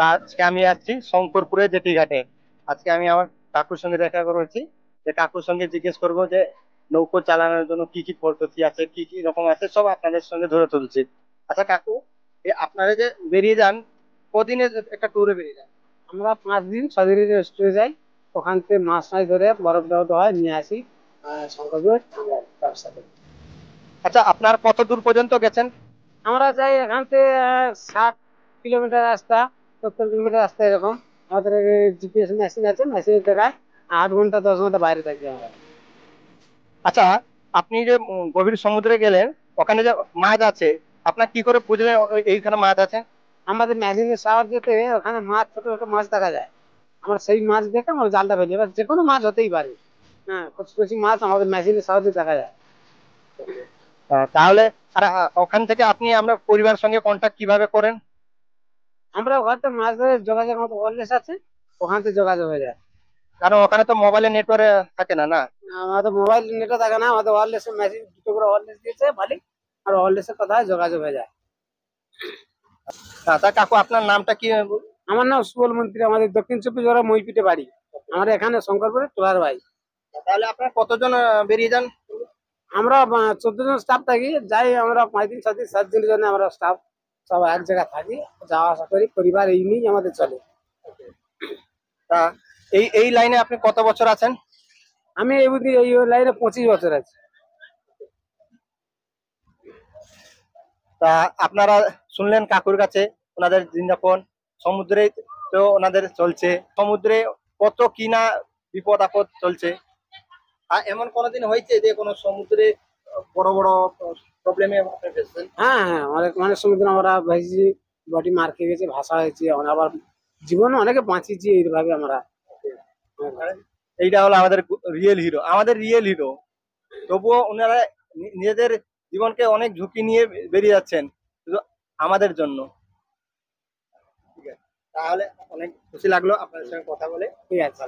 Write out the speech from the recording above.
তা আজকে আমি আসছি শঙ্করপুরে জেটি ঘাটে। আজকে আমি আমার কাকুর সঙ্গে দেখা করেছি, যে কাকুর সঙ্গে জিজ্ঞেস করব যে নৌকো চালানোর জন্য কি কি পদ্ধতি আছে, কি কি রকম আছে, সব আপনাদের সঙ্গে ধরে তুলছি। আচ্ছা কাকু, আপনারা যে বেরিয়ে যান, কদিনের একটা ট্যুরে বেরিয়ে যান? আমরা 5 দিন 6 দিনের রেস্টুরে যাই। ওখান থেকে মাছ মাছ ধরে বরফ টরফ হয় নিয়ে আসি। শঙ্করপুর আমরা ব্যবসা করি। আচ্ছা, আপনার কত দূর পর্যন্ত গেছেন? আমরা যাই এখান থেকে 60 কিলোমিটার রাস্তা, 70 কিলোমিটার রাস্তা এরকম। আমাদের জিপিএস মেশিন আছে, মেশিনের দেখায় 8 ঘন্টা 10 ঘন্টা বাইরে থাকি আমরা। আচ্ছা, আপনি যে গভীর সমুদ্রে গেলেন, ওখানে যে মাছ আছে, আপনার কি করে বুঝলেন এইখানে মাছ আছে? আমাদের মেশিনের সাহায্যে ওখানে মাছ, ছোট ছোট মাছ দেখা যায়। আমরা সেই মাছ দেখে আমরা জালটা ফেলি, এবার যে কোনো মাছ হতেই পারে। হ্যাঁ, কচি কচি মাছ আমাদের মেশিনের সাহায্যে দেখা যায়। তাহলে আর ওখান থেকে আপনি আমরা পরিবারের সঙ্গে কন্ট্যাক্ট কিভাবে করেন? আমরা ওখানে মাছ ধরে যোগাযোগ, আমাদের ওয়্যারলেস আছে, ওখান থেকে যোগাযোগ হয়ে যায়। কারণ ওখানে তো মোবাইলের নেটওয়ার্ক থাকে না, না? আমাদের মোবাইল নেটও থাকে না, আমাদের ওয়্যারলেস মেশিন, দুটো করে ওয়্যারলেস দিয়েছে মালিক, আর ওয়্যারলেসের কথায় যোগাযোগ হয়ে যায়। তা কাকু, আপনার নামটা কি? আমার নাম সুবল মন্ত্রী, আমাদের দক্ষিণ চব্বিশ পরগনা মইপিটে বাড়ি। আমরা এখানে শঙ্করপুরে তোলার ভাই। তাহলে আপনার কতজন বেরিয়ে যান? আমরা 14 জন স্টাফ থাকি, যাই আমরা 5 দিন 6 দিন 7 দিনের জন্য আমরা স্টাফ সব এক জায়গায় থাকি, যাওয়া আসা করি, পরিবার এই নিয়েই আমাদের চলে। তা এই এই লাইনে আপনি কত বছর আছেন? আমি এই বুদ্ধি এই লাইনে 25 বছর আছি। তা আপনারা শুনলেন কাকুর কাছে ওনাদের দিনযাপন, সমুদ্রে তো ওনাদের চলছে, সমুদ্রে কত কিনা বিপদ আপদ চলছে। আর এমন কোনোদিন হয়েছে যে কোনো সমুদ্রে বড় বড় প্রবলেমে আপনি ফেসেছেন? হ্যাঁ হ্যাঁ, অনেক অনেক সমুদ্রে আমরা ভাইছি, বডি মার খেয়ে গেছে, ভাষা হয়েছে, আমরা আবার জীবনে অনেকে বাঁচিয়েছি এইভাবে আমরা। এইটা হলো আমাদের রিয়েল হিরো, আমাদের রিয়েল হিরো। তবুও ওনারা নিজেদের জীবনকে অনেক ঝুঁকি নিয়ে বেরিয়ে যাচ্ছেন শুধু আমাদের জন্য। ঠিক আছে, তাহলে অনেক খুশি লাগলো আপনাদের সঙ্গে কথা বলে। ঠিক আছে,